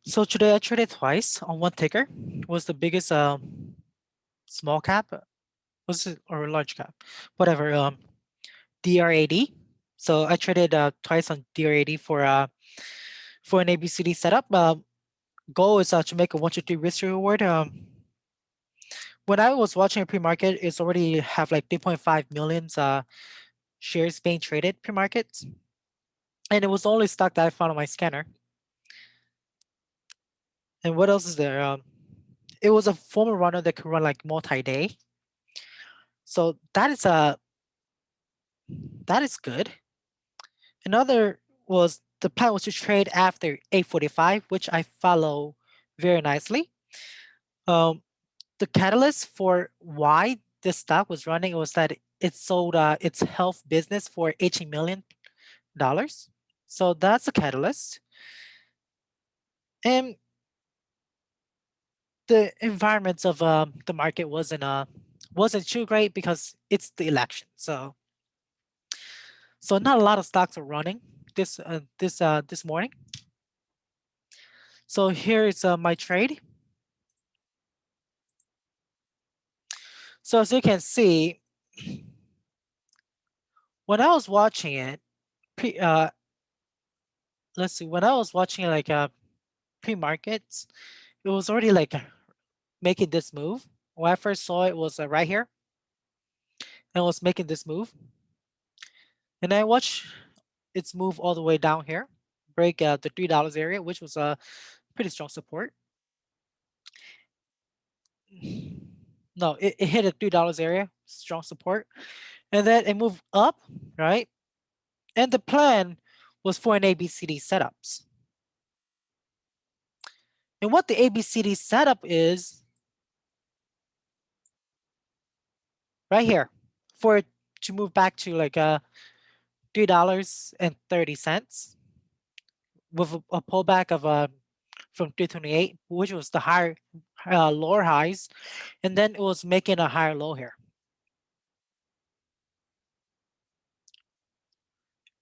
So today I traded twice on one ticker. Was the biggest small cap? Was it or large cap? Whatever. DRAD. So I traded twice on DRAD for an ABCD setup. Goal is to make a 1 to 3 risk reward. When I was watching a pre-market, it's already have like 3.5 million shares being traded pre-market, and it was the only stock that I found on my scanner. And what else is there? It was a former runner that could run like multi-day. So that is good. Another was the plan was to trade after 8:45, which I follow very nicely. Um, the catalyst for why this stock was running was that it sold its health business for $18 million. So that's a catalyst. And the environment of the market wasn't too great because it's the election. So not a lot of stocks are running this morning. So here is my trade. So as you can see, when I was watching it, let's see, when I was watching like pre-markets, it was already like making this move. When I first saw it was right here, and it was making this move, and I watched its move all the way down here, break the $3 area, which was a pretty strong support. No, it hit a $3 area, strong support, and then it moved up, right? And the plan was for an ABCD setups. And what the ABCD setup is right here, for it to move back to like $3.30 with a pullback of from 328, which was the higher lower highs, and then it was making a higher low here.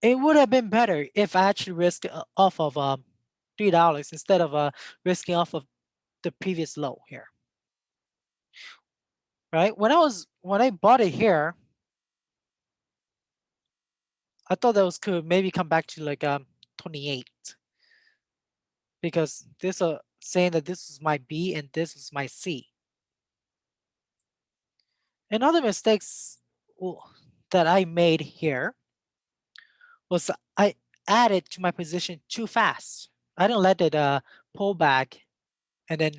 It would have been better if I actually risked off of $3 instead of risking off of the previous low here. Right? When I bought it here, I thought that was could maybe come back to like 28, because this saying that this is my B and this is my C. And other mistakes that I made here was I added to my position too fast. I didn't let it pull back and then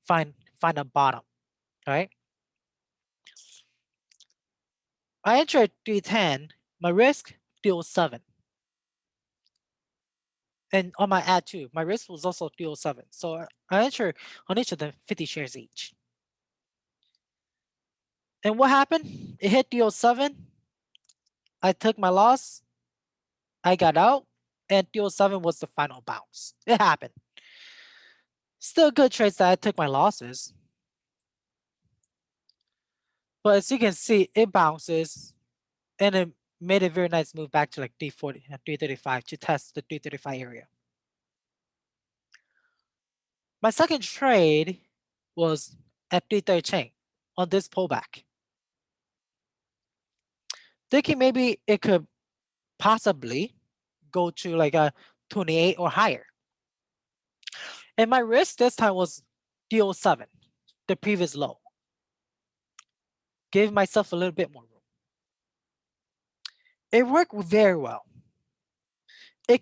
find a bottom, right? I entered 310, my risk 307. And on my ad too, my risk was also 307. So I entered on each of them 50 shares each. And what happened? It hit 307. I took my loss. I got out, and 307 was the final bounce. It happened. Still good trades that I took my losses. But as you can see, it bounces, and it made a very nice move back to like 340, 335 to test the 335 area. My second trade was at 313 on this pullback, thinking maybe it could possibly go to like a 28 or higher. And my risk this time was 307, the previous low. Gave myself a little bit more room. It worked very well. It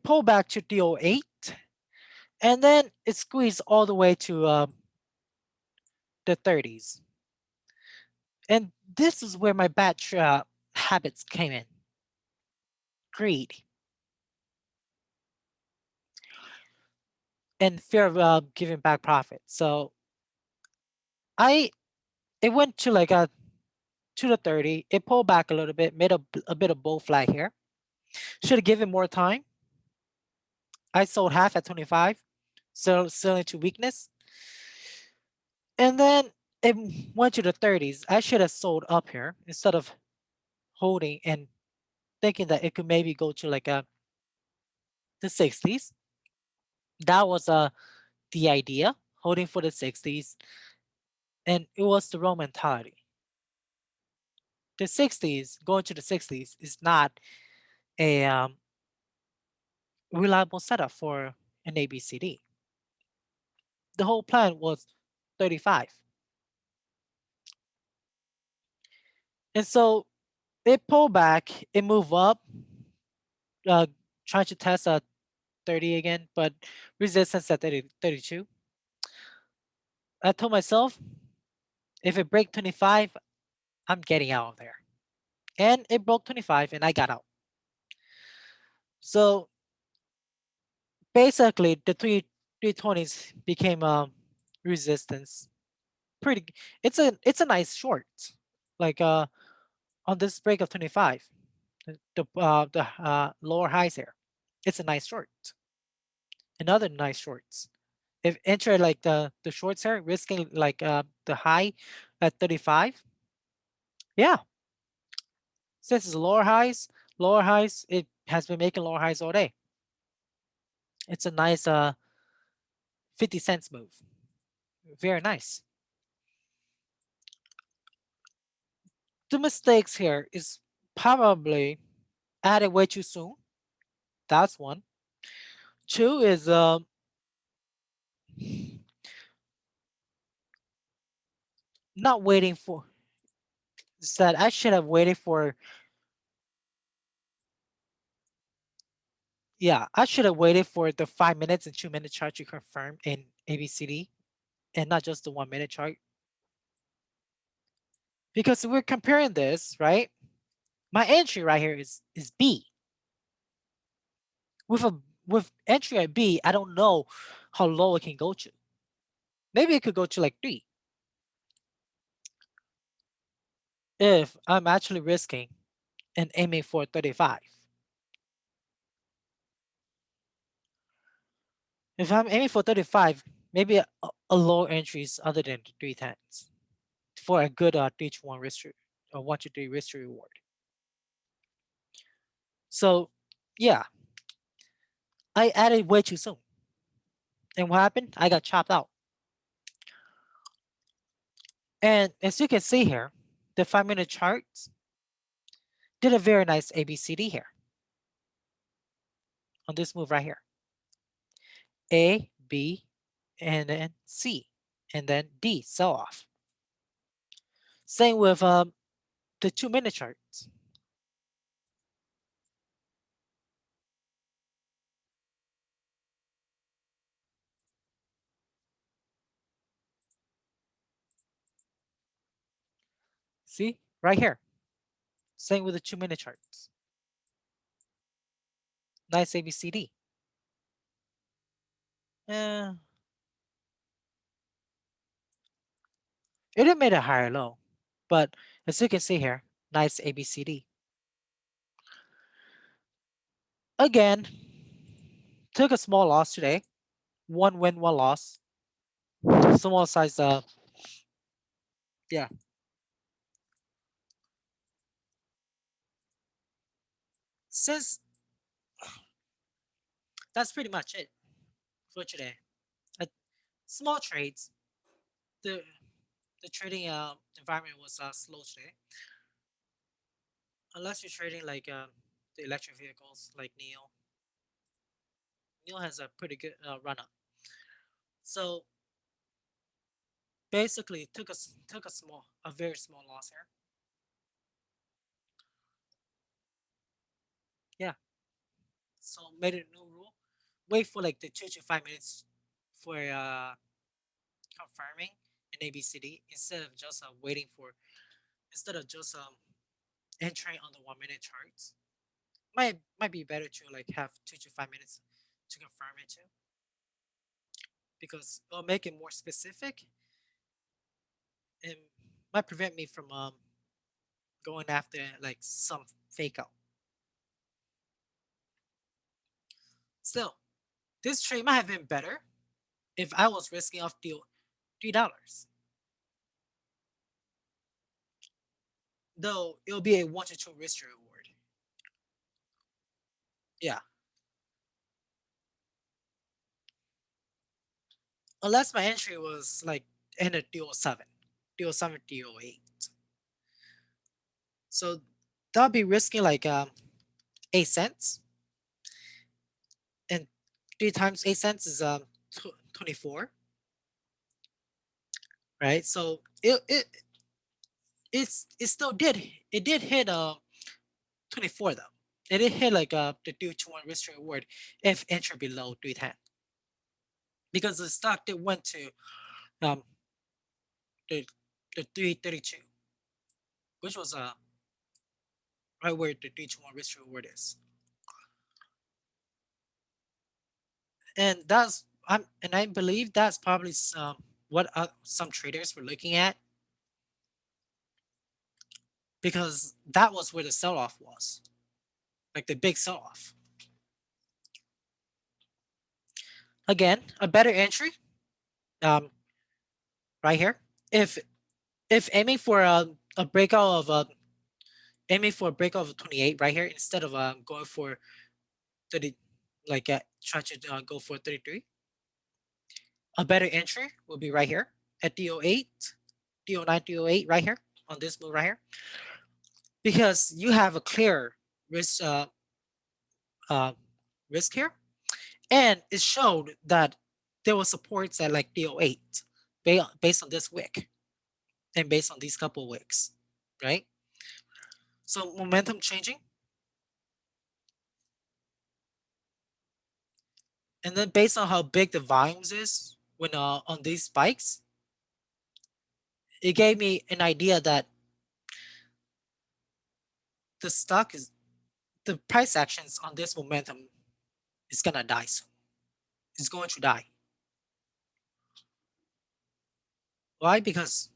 pulled back to 308, and then it squeezed all the way to the 30s. And this is where my bad habits came in. Greed and fear of giving back profit. So it went to like a to the 30. It pulled back a little bit, made a bit of bull flag here. Should have given more time. I sold half at 25, so selling to weakness. And then it went to the 30s. I should have sold up here instead of holding and thinking that it could maybe go to like the 60s. That was the idea, holding for the 60s, and it was the wrong mentality. The 60s, going to the 60s, is not a reliable setup for an ABCD. The whole plan was 35. And so it pulled back, it moved up, uh, trying to test 30 again, but resistance at 30, 32. I told myself, if it break 25, I'm getting out of there. And it broke 25 and I got out. So basically the 320s became resistance. Pretty it's a nice short. Like on this break of 25, the lower highs here. It's a nice short. Another nice shorts. If enter like the shorts here, risking like the high at 35. Yeah, since it's lower highs, it has been making lower highs all day. It's a nice 50 cents move. Very nice. The mistakes here is probably added way too soon. That's one. Two is not waiting for is that I should have waited for yeah, I should have waited for the 5 minutes and 2 minute chart to confirm in ABCD and not just the 1 minute chart. Because we're comparing this, right? My entry right here is B. With entry at B, I don't know how low it can go to. Maybe it could go to like 3 if I'm actually risking and aiming for 35. If I'm aiming for 35, maybe a low entries other than 310s for a good 3 to 1 risk or 1 to 3 risk to reward. So yeah, I added way too soon. And what happened? I got chopped out. And as you can see here, the 5 minute charts did a very nice ABCD here on this move right here. A, B, and then C, and then D, sell off. Same with the 2 minute charts. See, right here. Same with the 2 minute charts. Nice ABCD. Uh, it had made a higher low, but as you can see here, nice ABCD. Again, took a small loss today. One win, one loss. Small size, yeah. Since that's pretty much it for today. Uh, Small trades. The the trading environment was slow today, unless you're trading like the electric vehicles like Neo. Neo has a pretty good run up. So basically, took a very small loss here. Yeah. So made a new rule. Wait for like the 2 to 5 minutes for confirming an ABCD instead of just waiting for instead of just entering on the 1 minute charts. Might be better to like have 2 to 5 minutes to confirm it too, because it'll make it more specific and might prevent me from going after like some fake out. Still, this trade might have been better if I was risking off the $3. Though it'll be a 1 to 2 risk reward. Yeah. unless my entry was like in a DO7, DO7, DO8. So that'll be risking like 8 cents, and 3 times 8 cents is 24, right? So it still did hit 24 though. It did hit like the 2 to 1 risk to reward if entry below 310, because the stock did went to um the 332, which was right where the 3 to 1 risk to reward is. And I believe that's probably some what some traders were looking at, because that was where the sell-off was, like the big sell-off. Again, a better entry um right here. If aiming for a breakout of aiming for a breakout of 28 right here, instead of going for 30, like trying to go for 33, a better entry will be right here at DO8, DO9, DO8 right here on this move right here, because you have a clear risk uh, risk here, and it showed that there was supports at like DO8 based on this wick and based on these couple wicks, right? So momentum changing, and then based on how big the volumes is when on these spikes, it gave me an idea that the stock is the price actions on this momentum is gonna die soon. It's going to die. Why? Because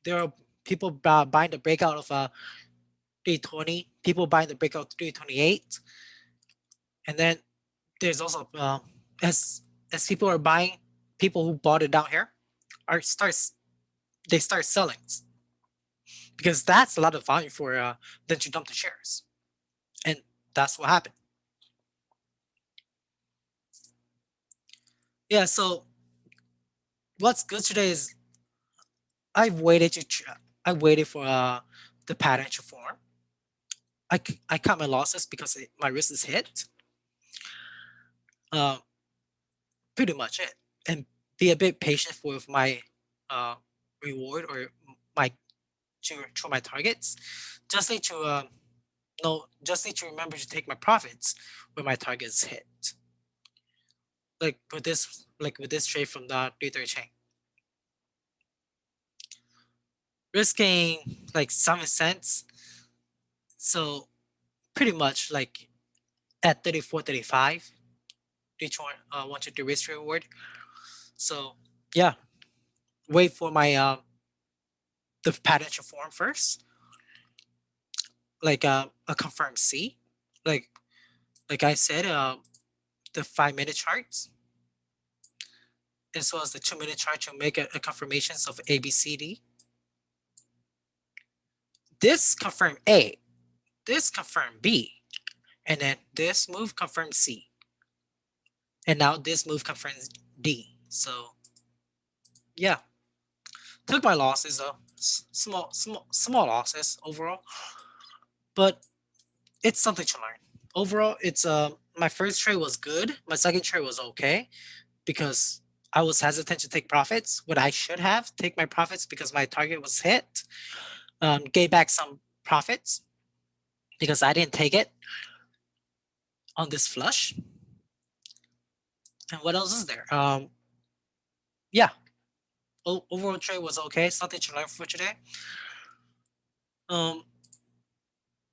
there are people buying the breakout of 320, people buying the breakout of 328, and then there's also as people are buying, people who bought it down here are starts they start selling, because that's a lot of volume for them to dump the shares, and that's what happened. Yeah. So what's good today is I've waited I waited for the pattern to form. I cut my losses because my risk is hit. Uh, Pretty much it, and be a bit patient with my uh, reward or my to my targets. Just need to just need to remember to take my profits when my targets hit. Like with this trade from the Twitter chain, risking like 7 cents. So pretty much like at 34, 35, each one wanted to risk reward. So yeah, wait for my the pattern to form first, like a confirmed C, like like I said, the 5 minute charts as well as the 2 minute chart to make a confirmations of ABCD. This confirmed A, this confirmed B, and then this move confirmed C, and now this move confirms D. So yeah, took my losses though, small losses overall, but it's something to learn. Overall, it's my first trade was good. My second trade was okay because I was hesitant to take profits when I should have take my profits because my target was hit. Gave back some profits because I didn't take it on this flush. And what else is there? Yeah, overall trade was okay. Something to learn for today. Um,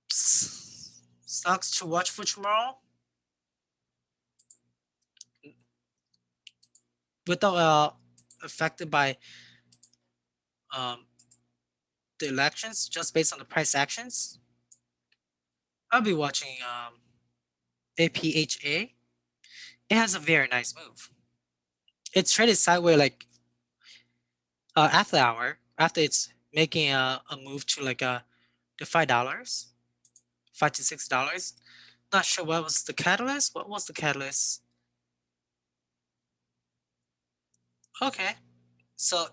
stocks to watch for tomorrow. Without affected by um, the elections, just based on the price actions. I'll be watching APHA. It has a very nice move. It's traded sideways like after the hour, after it's making a move to like the $5, $5 to $6. Not sure what was the catalyst. What was the catalyst? Okay. So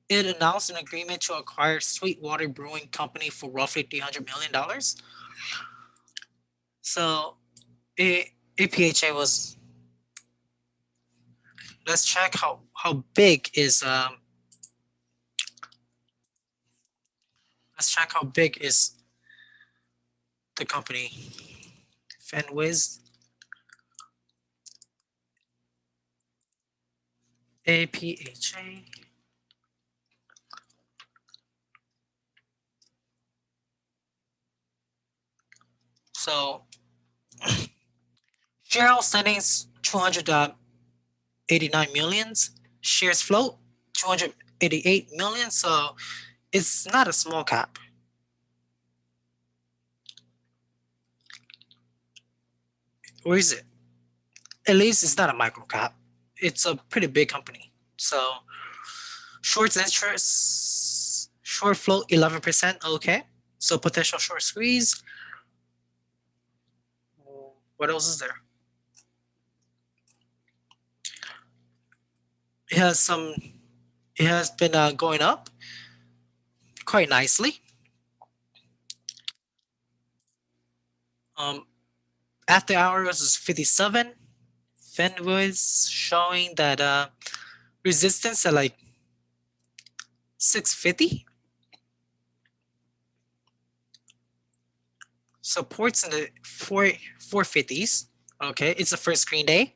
it announced an agreement to acquire Sweetwater Brewing Company for roughly $300 million. So it, APHA was. Let's check how big is let's check how big is the company. Fenwiz APHA. So share outstandings 289 millions. Shares float 288 million. So it's not a small cap. Or is it? At least it's not a micro cap. It's a pretty big company. So short interest, short float 11%. Okay. So potential short squeeze. What else is there? It has some. It has been going up quite nicely. Um, After hours is 57. Fenwiz showing that resistance at like 650. Supports in the 450s. Okay, it's the first screen day,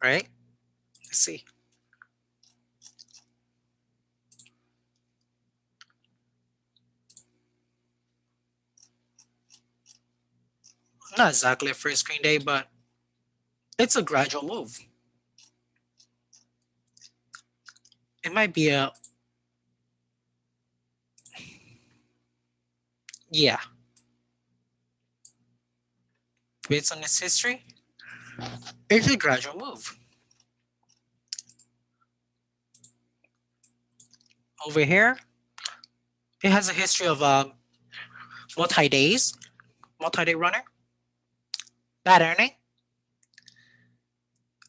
right? Let's see. Not exactly a first screen day, but it's a gradual move. It might be a, yeah, based on its history, it's a gradual move. Over here, it has a history of multi-days, multi-day runner, bad earning.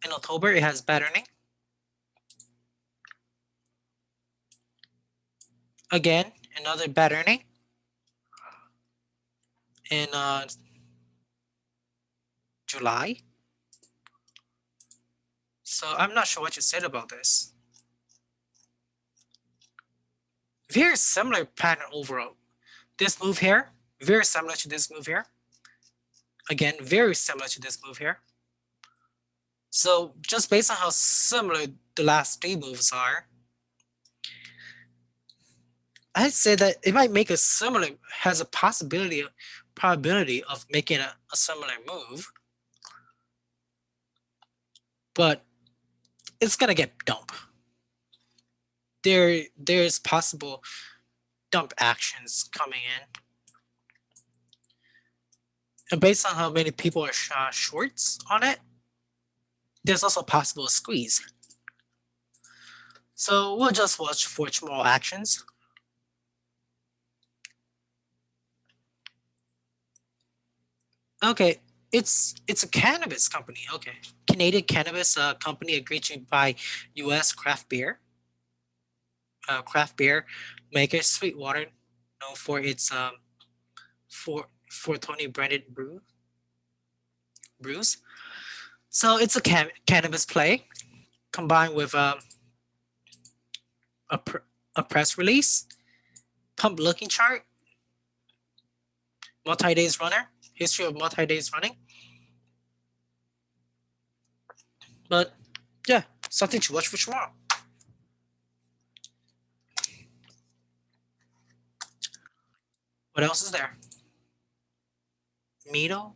In October, it has bad earning. Again, another bad earning. In July. So I'm not sure what you said about this. Very similar pattern overall. This move here, very similar to this move here. Again, very similar to this move here. So just based on how similar the last three moves are, I'd say that it might make a similar, has a probability of making a similar move, but it's gonna get dumped. There's possible dump actions coming in. And based on how many people are shorts on it, there's also possible squeeze. So we'll just watch for tomorrow actions. Okay, it's a cannabis company. Okay, Canadian cannabis company agreed to buy U.S. craft beer maker Sweetwater, known for its 420 branded brews. So it's a cannabis play combined with a, pr- a press release, pump looking chart, multi-days runner, history of multi-days running. But yeah, something to watch for tomorrow. What else is there? Mito?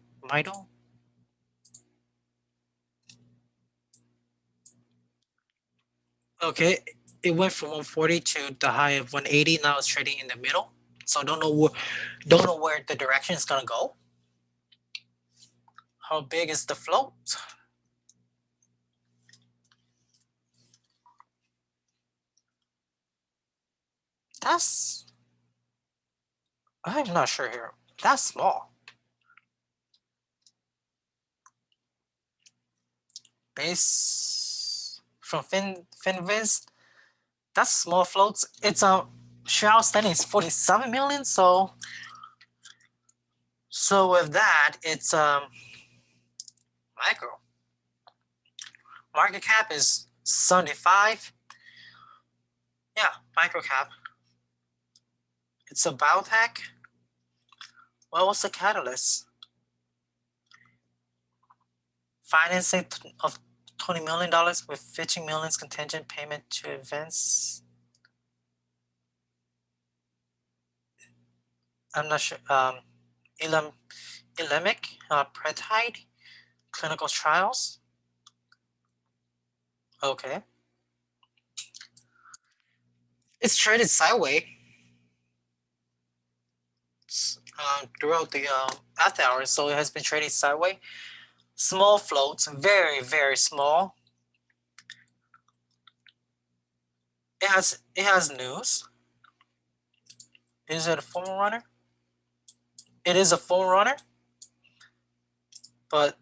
Okay, it went from 140 to the high of 180. Now it's trading in the middle. So don't know where the direction is gonna go. How big is the float? That's I'm not sure here. That's small. Base from Finviz. That's small floats. It's share outstanding is 47 million. So with that, it's micro. Market cap is 75. Yeah, micro cap. It's a biotech. What was the catalyst? Financing of $20 million with 15 million contingent payment to events. I'm not sure. Elemic peptide clinical trials. Okay. It's traded sideways throughout the after hours, so it has been trading sideways. Small floats, very, very small. It has news. Is it a formal runner? It is a formal runner, but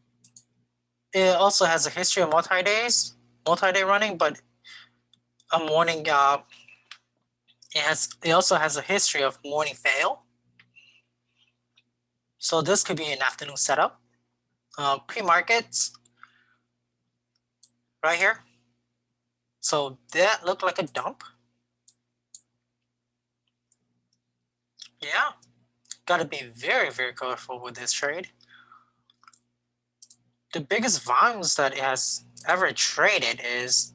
it also has a history of multi-day running, but a morning it also has a history of morning fail. So this could be an afternoon setup. Pre-markets right here. So that looked like a dump. Yeah, gotta be very, very careful with this trade. The biggest volumes that it has ever traded is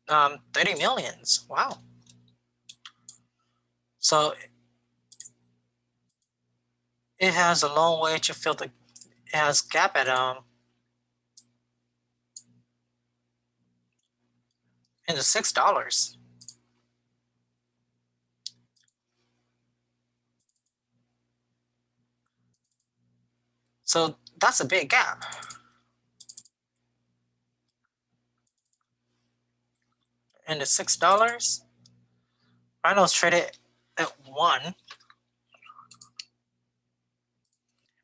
30 millions. Wow. So it has a long way to fill the. It has gap at in the $6. So that's a big gap. And the $6. Rhino's traded at 1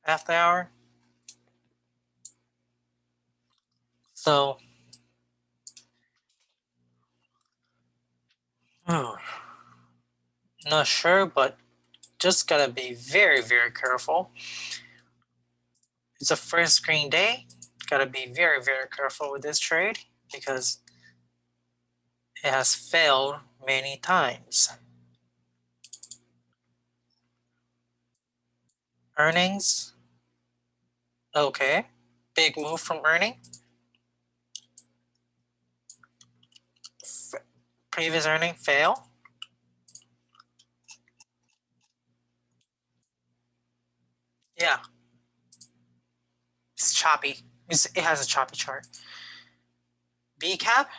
after hour. So not sure, but just gotta be very, very careful. It's a first screen day. Gotta be very, very careful with this trade because it has failed many times. Earnings. Okay. Big move from earning. Previous earning fail. Yeah. It's choppy. It has a choppy chart. B cap.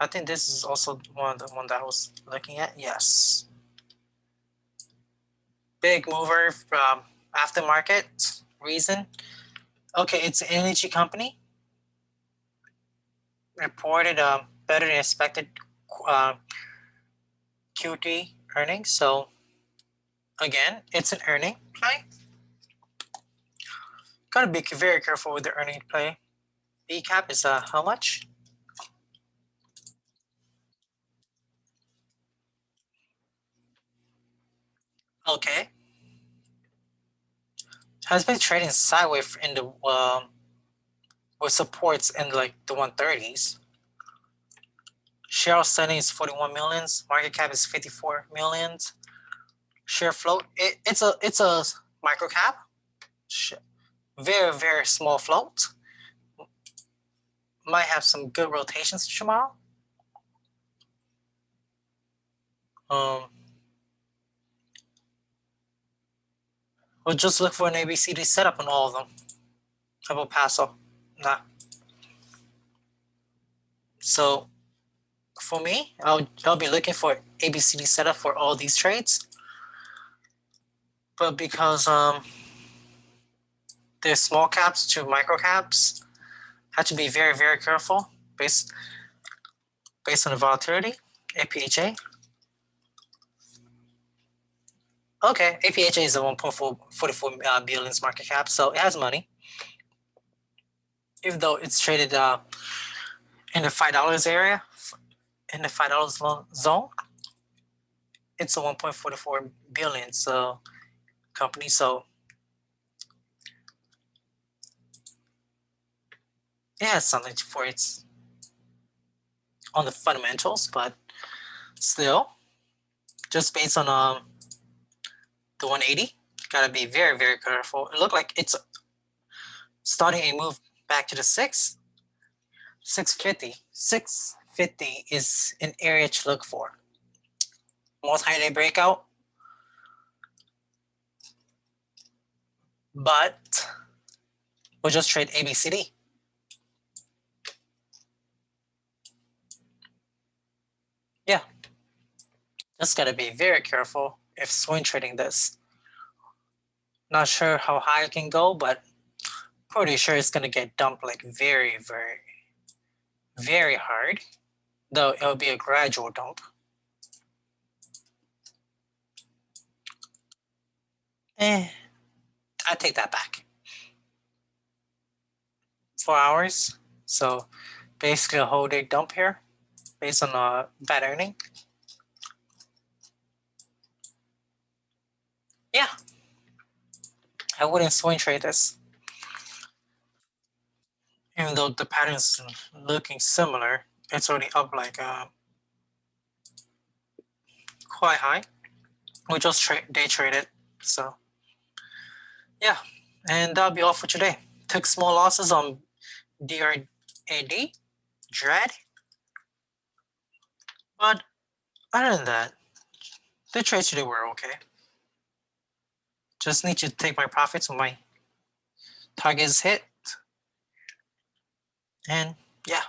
I think this is also one that I was looking at. Yes. Big mover from aftermarket reason. Okay, it's an energy company. Reported better than expected Q3 earnings. So again, it's an earning play. Gotta be very careful with the earning play. B cap is how much? Okay. Has been trading sideways in the with supports in like the 130s. Share outstanding is 41 millions. Market cap is 54 millions. Share float. It's a micro cap. Very, very small float. Might have some good rotations tomorrow. We'll just look for an ABCD setup on all of them. How about Paso? Nah. So for me, I'll be looking for ABCD setup for all these trades. But because there's small caps to micro caps, have to be very, very careful based on the volatility. APHA. Okay, APHA is a 1.44 billion market cap, so it has money. even though it's traded in the $5 area, in the $5 zone, it's a 1.44 billion so company. So it has something for its on the fundamentals, but still, just based on the 180, gotta be very, very careful. It looked like it's starting a move back to the 650. 650 is an area to look for. Multi-day breakout, but we'll just trade ABCD. Yeah, just gotta be very careful if swing trading this. Not sure how high it can go, but pretty sure it's gonna get dumped like very, very, very hard. Though it'll be a gradual dump. I take that back. 4 hours. So basically a whole day dump here based on a bad earning. Yeah, I wouldn't swing trade this. Even though the pattern's looking similar, it's already up like quite high. We just day traded. So yeah, and that'll be all for today. Took small losses on DRAD, DRAD, but other than that, the trades today were okay. Just need to take my profits when my target is hit. And yeah.